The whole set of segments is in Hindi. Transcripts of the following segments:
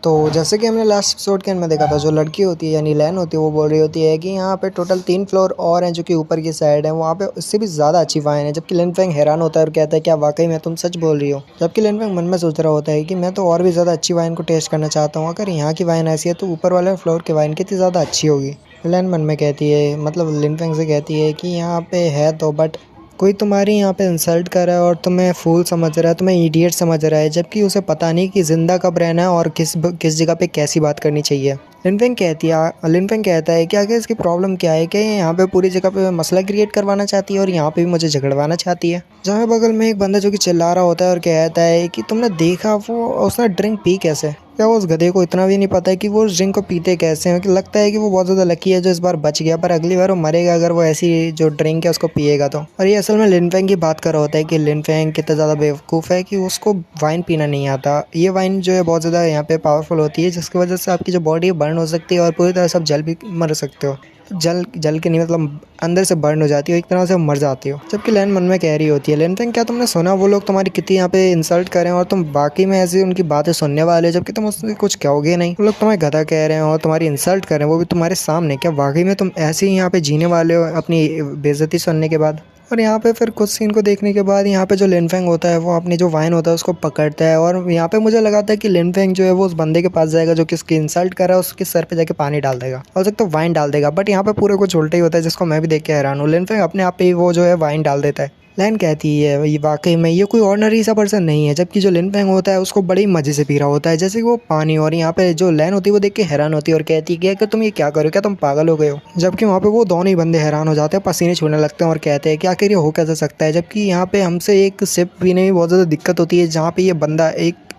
तो जैसे कि हमने लास्ट एपिसोड के अंदर में देखा था, जो लड़की होती है यानी लैन होती है वो बोल रही होती है कि यहाँ पे टोटल 3 फ्लोर और हैं जो कि ऊपर की साइड है, वहाँ पे उससे भी ज़्यादा अच्छी वाइन है। जबकि लिन फेंग हैरान होता है और कहता है क्या वाकई में तुम सच बोल रही हो। जबकि लिन फेंग मन में सोच रहा होता है कि मैं तो और भी ज़्यादा अच्छी वाइन को टेस्ट करना चाहता हूँ। अगर यहाँ की वाइन ऐसी है तो ऊपर वाले फ्लोर की वाइन कितनी ज़्यादा अच्छी होगी। लैन मन में कहती है, मतलब लिन फेंग से कहती है कि यहाँ पे है तो बट कोई तुम्हारी यहाँ पे इंसल्ट कर रहा है और तुम्हें फूल समझ रहा है, तुम्हें इडियट समझ रहा है, जबकि उसे पता नहीं कि ज़िंदा कब रहना है और किस जगह पे कैसी बात करनी चाहिए। लिन फेंग कहता है कि आगे इसकी प्रॉब्लम क्या है कि यहाँ पे पूरी जगह पे मसला क्रिएट करवाना चाहती है और यहाँ पे भी मुझे झगड़वाना चाहती है। जहाँ बगल में एक बंदा जो कि चिल्ला रहा होता है और कहता है कि तुमने देखा वो उसने ड्रिंक पी कैसे। क्या उस गधे को इतना भी नहीं पता है कि वो उस ड्रिंक को पीते कैसे हैं। कि लगता है कि वो बहुत ज़्यादा लकी है जो इस बार बच गया, पर अगली बार वो मरेगा अगर वो ऐसी जो ड्रिंक है उसको पिएगा तो। और ये असल में लिन फेंग की बात कर रहा होता है कि लिन फेंग कितना ज़्यादा बेवकूफ़ है कि उसको वाइन पीना नहीं आता। ये वाइन जो है बहुत ज़्यादा यहाँ पे पावरफुल होती है, जिसकी वजह से आपकी जो बॉडी बर्न हो सकती है और पूरी तरह से आप जल भी मर सकते हो। जल के नहीं, मतलब अंदर से बर्न हो जाती हो, एक तरह से मर जाती हो। जबकि लैन मन में कह रही होती है, लिन फेंग क्या तुमने सुना वो लोग तुम्हारी कितनी यहाँ पे इंसल्ट कर रहे हैं और तुम बाकी में ऐसे उनकी बातें सुनने वाले हो, जबकि तुम उससे कुछ कहोगे नहीं। वो लोग तुम्हें गधा कह रहे हैं और तुम्हारी इंसल्ट कर रहे हैं, वो भी तुम्हारे सामने। क्या वाकई में तुम ऐसे ही यहाँ पे जीने वाले हो अपनी बेइज्जती सुनने के बाद। और यहाँ पे फिर कुछ सीन को देखने के बाद यहाँ पे जो लिन फेंग होता है वो अपनी जो वाइन होता है उसको पकड़ता है और यहाँ पे मुझे लगा था कि लिन फेंग जो है वो उस बंदे के पास जाएगा जो कि उसकी इंसल्ट कर रहा है, उसके सर पे जाके पानी डाल देगा और सकता तो वाइन डाल देगा। बट यहाँ पे पूरे कुछ उल्टा ही होता है, जिसको मैं भी देख के हैरान हूँ। लिन फेंग अपने आप पे ही वो जो है वाइन डाल देता है। लैन कहती है ये वाकई में ये कोई ऑर्डिनरी सा पर्सन नहीं है, जबकि जो लिन फेंग होता है उसको बड़े ही मजे से पी रहा होता है जैसे कि वो पानी। और यहाँ पे जो लैन होती है वो देख के हैरान होती है और कहती है कि तुम ये क्या करो, क्या तुम पागल हो गए हो। जबकि वहाँ पे वो दोनों ही बंदे हैरान हो जाते हैं, पसीने छूने लगते हैं और कहते हैं कि आखिर ये हो कैसे सकता है। जबकि यहाँ पे हमसे एक सिप पीने में बहुत ज़्यादा दिक्कत होती है, जहाँ पे ये बंदा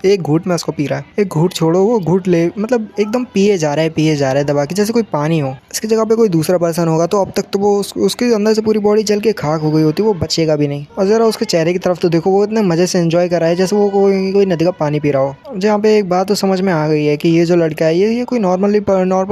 एक घूंट में उसको पी रहा है। एक घूंट छोड़ो, वो घूंट ले मतलब एकदम पिए जा रहा है दबा के जैसे कोई पानी हो। इसकी जगह पे कोई दूसरा पर्सन होगा तो अब तक तो वो उसके अंदर से पूरी बॉडी जल के खाक हो गई होती, वो बचेगा भी नहीं। और जरा उसके चेहरे की तरफ तो देखो, वो इतने मजे से एंजॉय कर रहा है जैसे वो कोई नदी का पानी पी रहा हो। जहाँ पे एक बात तो समझ में आ गई है कि ये जो लड़का है ये कोई नॉर्मल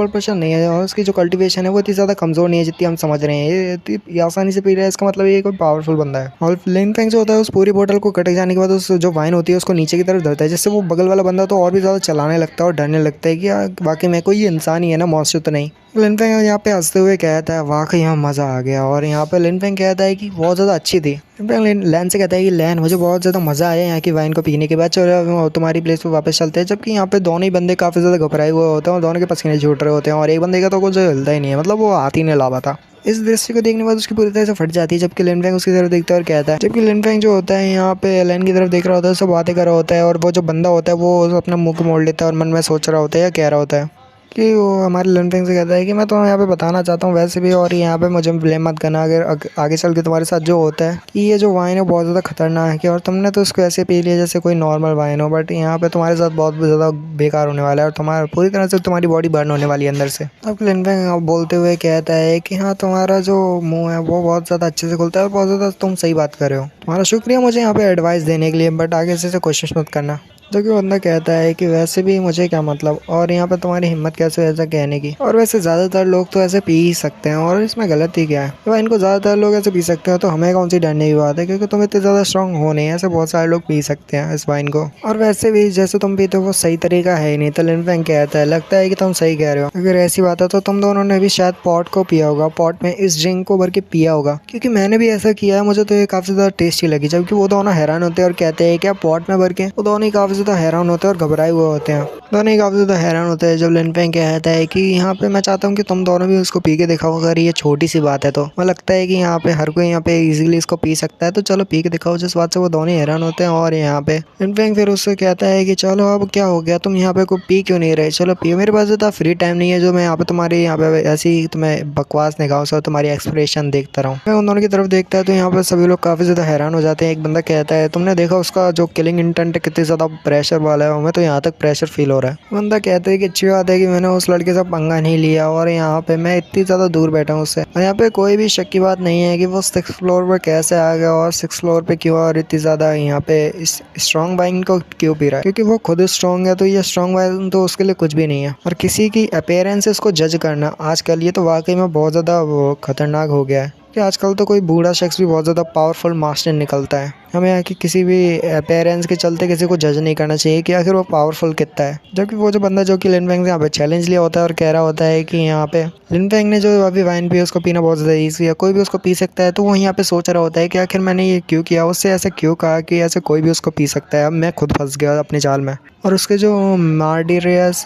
पर्सन नहीं है और उसकी जो कल्टिवेशन है वो इतनी ज़्यादा कमज़ोर नहीं है जितनी हम समझ रहे हैं। ये आसानी से पी रहा है, इसका मतलब ये कोई पावरफुल बंदा है। और लिन फेंग जो होता है उस पूरी बोतल को कटक जाने के बाद उस जो वाइन होती है उसको नीचे की तरफ धरता है, जिससे वो बगल वाला बंदा तो और भी ज़्यादा चलाने लगता है और डरने लगता है कि वाकई में कोई ये इंसान ही है ना, मॉन्स्टर तो नहीं। लिन फेंग यहाँ पे हंसते हुए कहता है वाकई यहाँ मज़ा आ गया। और यहाँ पे लिन फेंग कहता है कि बहुत ज़्यादा अच्छी थी। लिन फेंग लैन से कहता है कि लैन मुझे बहुत ज़्यादा मज़ा आया यहाँ की वाइन को पीने के बाद, चलो तुम्हारी प्लेस पे वापस चलते हैं। जबकि यहाँ पे दोनों ही बंदे काफ़ी ज़्यादा घबराए हुए होते हैं और दोनों के पसीने छूट रहे होते हैं और एक बंदे का तो कुछ हिलता ही नहीं है, मतलब वो हाथ ही नहीं ला पाता। इस दृश्य को देखने के बाद उसकी पूरी तरह से फट जाती है। जबकि लिन फेंग उसकी तरफ देखता है और कहता है, जबकि लिन फेंग जो होता है यहाँ पे लैन की तरफ देख रहा होता है, सब बातें कर रहा होता है और वो जो बंदा होता है वो अपना मुंह को मोड़ लेता है और मन में सोच रहा होता है या कह रहा होता है कि वो हमारे लिन फेंग से कहता है कि मैं तुम्हें यहाँ पे बताना चाहता हूँ वैसे भी, और यहाँ पे मुझे ब्लेम मत करना अगर आगे चल के तुम्हारे साथ जो होता है कि ये जो वाइन है बहुत ज़्यादा खतरनाक है और तुमने तो उसको ऐसे पी लिया जैसे कोई नॉर्मल वाइन हो, बट यहाँ पे तुम्हारे साथ बहुत ज़्यादा बेकार होने वाला है और तुम्हारा पूरी तरह से तुम्हारी बॉडी बर्न होने वाली है अंदर से। अब लिन फेंग बोलते हुए कहता है कि हाँ तुम्हारा जो मुँह है वो बहुत ज़्यादा अच्छे से खुलता है और बहुत ज़्यादा तुम सही बात कर रहे हो। तुम्हारा शुक्रिया मुझे यहाँ पे एडवाइस देने के लिए, बट आगे से कोशिश मत करना। जो कि बंदा कहता है कि वैसे भी मुझे क्या मतलब, और यहाँ पे तुम्हारी हिम्मत कैसे ऐसा कहने की, और वैसे ज़्यादातर लोग तो ऐसे पी ही सकते हैं और इसमें गलत ही क्या है। तो इनको ज़्यादातर लोग ऐसे पी सकते हैं तो हमें कौन सी डरने की बात है, क्योंकि तुम इतने ज़्यादा स्ट्रॉन्ग हो नहीं, ऐसे बहुत सारे लोग पी सकते हैं इस वाइन को। और वैसे भी जैसे तुम पीते हो वो सही तरीका है ही नहीं। तो लिन फेंग कहता है लगता है कि तुम सही कह रहे हो, अगर ऐसी बात है तो तुम दोनों ने भी शायद पॉट को पिया होगा, पॉट में इस ड्रिंक को भर के पिया होगा, क्योंकि मैंने भी ऐसा किया है, मुझे तो ये काफ़ी ज़्यादा टेस्टी लगी। जबकि वो दोनों हैरान होते हैं और कहते हैं क्या पॉट में भर के, वो दोनों ही काफ़ी ज़्यादा हैरान होते हैं और घबराए हुए होते हैं। दोनों ही काफ़ी ज़्यादा हैरान होते हैं जब लिन फेंग कहता है कि यहाँ पे मैं चाहता हूँ कि तुम दोनों भी उसको पी के दिखाओ, अगर ये छोटी सी बात है तो। मुझे लगता है कि यहाँ पे हर कोई यहाँ पे इजीली इसको पी सकता है, तो चलो पी के दिखाओ। जिस बात से वो दोनों ही हैरान होते हैं और यहाँ पे लिन फेंग फिर उससे कहता है कि चलो अब क्या हो गया, तुम यहाँ पे को पी क्यों नहीं रहे, चलो पियो। मेरे पास इतना फ्री टाइम नहीं है जो मैं यहाँ पे तुम्हारी यहाँ पे ऐसी तुम्हें बकवास निगाहों से तुम्हारी एक्सप्रेशन देखता रहूँ। मैं उन दोनों की तरफ देखता है तो यहाँ पे सभी लोग काफ़ी ज़्यादा हैरान हो जाते हैं। एक बंदा कहता है तुमने देखा उसका जो किलिंग इंटेंट कितनी ज़्यादा प्रेशर वाला है, हमें तो यहाँ तक प्रेशर फील हो रहा है। बंदा कहता है कि अच्छी बात है कि मैंने उस लड़के से पंगा नहीं लिया और यहाँ पे मैं इतनी ज़्यादा दूर बैठा हूँ उससे, और यहाँ पे कोई भी शक की बात नहीं है कि वो 6th फ्लोर पर कैसे आ गया और 6th फ्लोर पे क्यों, और इतनी ज़्यादा यहाँ पे इस स्ट्रॉन्ग वाइन को क्यों पी रहा है, क्योंकि वो खुद स्ट्रॉन्ग है। तो ये स्ट्रॉन्ग वाइन तो उसके लिए कुछ भी नहीं है। और किसी की अपीयरेंसेस को जज करना आजकल ये तो वाकई में बहुत ज़्यादा खतरनाक हो गया है, कि आजकल तो कोई बूढ़ा शख्स भी बहुत ज़्यादा पावरफुल मास्टर निकलता है। हमें यहाँ की किसी भी पेरेंट्स के चलते किसी को जज नहीं करना चाहिए कि आखिर वो पावरफुल कितना है। जबकि वो जो बंदा जो कि लिन फेंग से यहाँ पे चैलेंज लिया होता है और कह रहा होता है कि यहाँ पे लिन फेंग ने जो अभी वाइन पी उसको पीना बहुत ज़्यादा ईजी है, कोई भी उसको पी सकता है, तो वो यहाँ पे सोच रहा होता है कि आखिर मैंने ये क्यों किया, उससे ऐसे क्यों कहा कि ऐसे कोई भी उसको पी सकता है। अब मैं खुद फंस गया अपने जाल में। और उसके जो मर्डरियस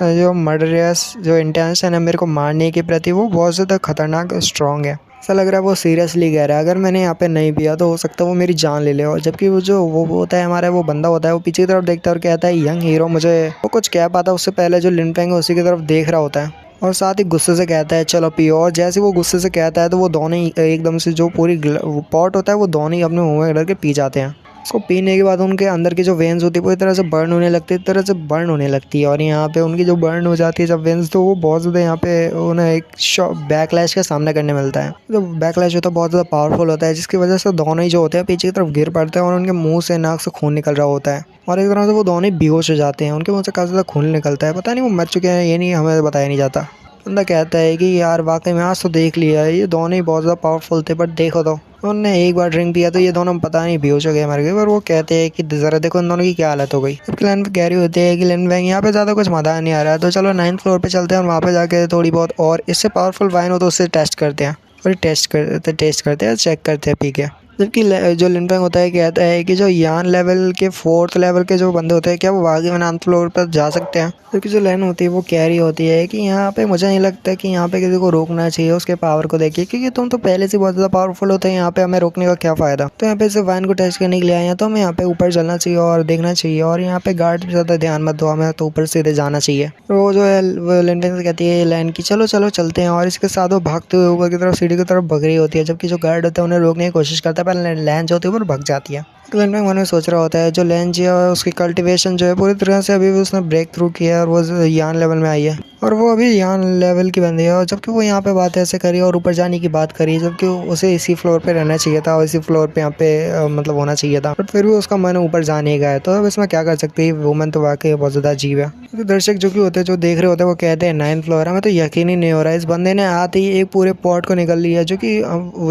जो इंटेंशन है मेरे को मारने के प्रति, वो बहुत ज़्यादा खतरनाक स्ट्रॉन्ग है। ऐसा लग रहा है वो सीरियसली कह रहा है, अगर मैंने यहाँ पे नहीं पिया तो हो सकता है वो मेरी जान ले ले। और जबकि वो होता है हमारा, वो बंदा होता है, वो पीछे की तरफ देखता है और कहता है यंग हीरो मुझे, वो कुछ कह पाता उससे पहले जो लिन फेंग है उसी की तरफ देख रहा होता है और साथ ही गुस्से से कहता है चलो पियो। और जैसे वो गुस्से से कहता है तो वो दोनों ही एकदम से जो पूरी पॉट होता है वो दोनों ही अपने मुँह में डाल के पी जाते हैं। उसको पीने के बाद उनके अंदर की जो वेन्स होती है वो इस तरह से बर्न होने लगती है, इस तरह से बर्न होने लगती है। और यहाँ पे उनकी जो बर्न हो जाती है जब वेन्स, तो वो बहुत ज़्यादा यहाँ पे उन्हें एक बैकलैश का सामना करने मिलता है। जो बैकलैश होता है बहुत ज़्यादा पावरफुल होता है, जिसकी वजह से दोनों ही जो होते हैं पीछे की तरफ गिर पड़ते हैं और उनके मुंह से नाक से खून निकल रहा होता है। और एक तरह से वो दोनों ही बेहोश हो जाते हैं, उनके मुंह से काफ़ी ज़्यादा खून निकलता है। पता नहीं वो मर चुके हैं ये नहीं हमें बताया नहीं जाता। बंदा कहता है कि यार वाकई में आज तो देख लिया ये दोनों ही बहुत ज़्यादा पावरफुल थे, बट देखो तो उन्होंने एक बार ड्रिंक पिया तो ये दोनों पता नहीं बेहोश हो गए, मर गए। पर वो कहते हैं कि ज़रा देखो इन दोनों की क्या हालत हो गई। जबकि लाइन पे कह रही होती है कि लिन फेंग यहाँ पे ज़्यादा कुछ मज़ा नहीं आ रहा है, तो चलो 9th फ्लोर पे चलते हैं और वहाँ पे जाके थोड़ी बहुत और इससे पावरफुल वाइन हो तो उससे टेस्ट करते हैं। और टेस्ट करते हैं, चेक करते हैं पी के। जबकि जो लिन फेंग होता है कहता है कि जो यान लेवल के 4th लेवल के जो बंदे होते हैं क्या वो वाकई में 9th फ्लोर पर जा सकते हैं। जबकि जो लाइन होती है वो कह रही होती है कि यहाँ पे मुझे नहीं लगता कि यहाँ पे किसी को रोकना चाहिए उसके पावर को देखिए, क्योंकि तुम तो पहले से बहुत ज़्यादा पावरफुल होते हैं, यहाँ पे हमें रोकने का क्या फ़ायदा। तो यहाँ पे सिर्फ वाइन को टेस्ट करने के लिए आए हैं, तो हमें यहाँ पे ऊपर चलना चाहिए और देखना चाहिए। और यहाँ पे गार्ड पे ज़्यादा ध्यान मत दो, हमें तो ऊपर सीधे जाना चाहिए। वो जो है वो लिन फेंग से कहती है लाइन की चलो चलो चलते हैं। और इसके साथ वो भागते हुए ऊपर की तरफ सीढ़ी की तरफ भग रही होती है, जबकि जो गार्ड होता है उन्हें रोकने की कोशिश करता है, पर लैन जो होती है वो भग जाती है। लिन फेंग मन में सोच रहा होता है जो लैन जी है उसकी कल्टीवेशन जो है पूरी तरह से अभी भी उसने ब्रेक थ्रू किया है और वो यान लेवल में आई है और वो अभी यान लेवल की बंदी है। और जबकि वो यहाँ पे बात ऐसे करी और ऊपर जाने की बात करी, जबकि उसे इसी फ्लोर पे रहना चाहिए था और इसी फ्लोर पे यहाँ पे मतलब होना चाहिए था, बट फिर भी उसका मन ऊपर जाने का है। तो अब इसमें क्या कर सकते हैं, वुमन तो वाकई बहुत ज़्यादा अजीब है। तो दर्शक जो कि होते हैं जो देख रहे होते हैं वो कहते हैं 9th फ्लोर है। हमें तो यकीन ही नहीं हो रहा है, इस बंदे ने आते ही एक पूरे पॉट को निकल लिया, जो कि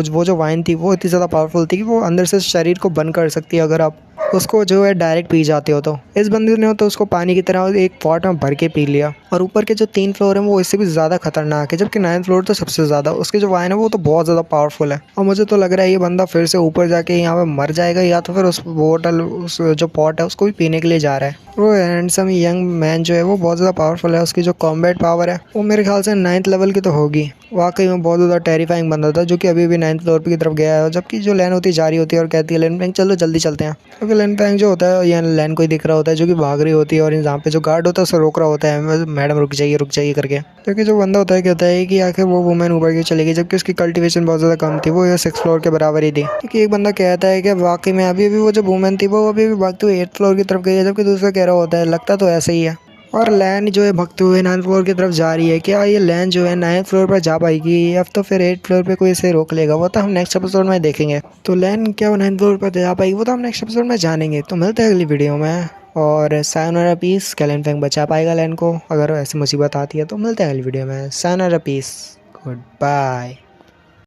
वो जो वाइन थी वो इतनी ज़्यादा पावरफुल थी कि वो अंदर से शरीर को बंद कर सकती है अगर आप उसको जो है डायरेक्ट पी जाते हो। तो इस बंदे ने तो उसको पानी की तरह एक पॉट में भर के पी लिया। और ऊपर के जो 3 फ्लोर हैं वो इससे भी ज़्यादा खतरनाक है, जबकि 9th फ्लोर तो सबसे ज़्यादा, उसकी जो वाइन है वो तो बहुत ज़्यादा पावरफुल है। और मुझे तो लग रहा है ये बंदा फिर से ऊपर जाके यहाँ पे मर जाएगा, या तो फिर उस बोतल उस जो पॉट है उसको भी पीने के लिए जा रहा है। वो हैंडसम यंग मैन जो है वो बहुत ज़्यादा पावरफुल है, उसकी जो कॉम्बैट पावर है वो मेरे ख्याल से 9th लेवल की तो होगी। वाकई में बहुत ज़्यादा टेरिफाइंग बंदा था, जो कि अभी भी 9th फ्लोर की तरफ गया है। जबकि जो लैन होती है जा रही होती है और कहती है लिन फेंग चलो जल्दी चलते हैं, क्योंकि लिन फेंग जो होता है या लैन को ही दिख रहा होता है जो कि भाग रही होती है और जहाँ पे जो गार्ड होता है उसे रोक रहा होता है मैडम रुक जाइए करके। क्योंकि जो बंदा होता है कहता है कि आखिर वो वुमेन ऊपर की चली गई, जबकि उसकी कल्टीवेशन बहुत ज़्यादा कम थी, वो 6th फ्लोर के बराबर ही थी। क्योंकि एक बंदा कहता है कि वाकई में अभी भी वो जो वुमेन थी वो अभी भी भागते हुए 8th फ्लोर की तरफ गई है, जबकि दूसरा कह रहा होता है लगता तो ऐसा ही है। और लैन जो है भगते हुए 9th फ्लोर की तरफ जा रही है, क्या ये लैन जो है 9th फ्लोर पर जा पाएगी या तो फिर 8th फ्लोर पे कोई इसे रोक लेगा, वो तो हम नेक्स्ट एपिसोड में देखेंगे। तो लैन क्या वो 9th फ्लोर पर जा पाएगी वो तो हम नेक्स्ट एपिसोड में जानेंगे। तो मिलते हैं अगली वीडियो में। और सायोनारा पीस, क्या लिन फेंग बचा पाएगा लैन को अगर ऐसी मुसीबत आती है। तो मिलते हैं अगली वीडियो में। Sayonara peace, good bye.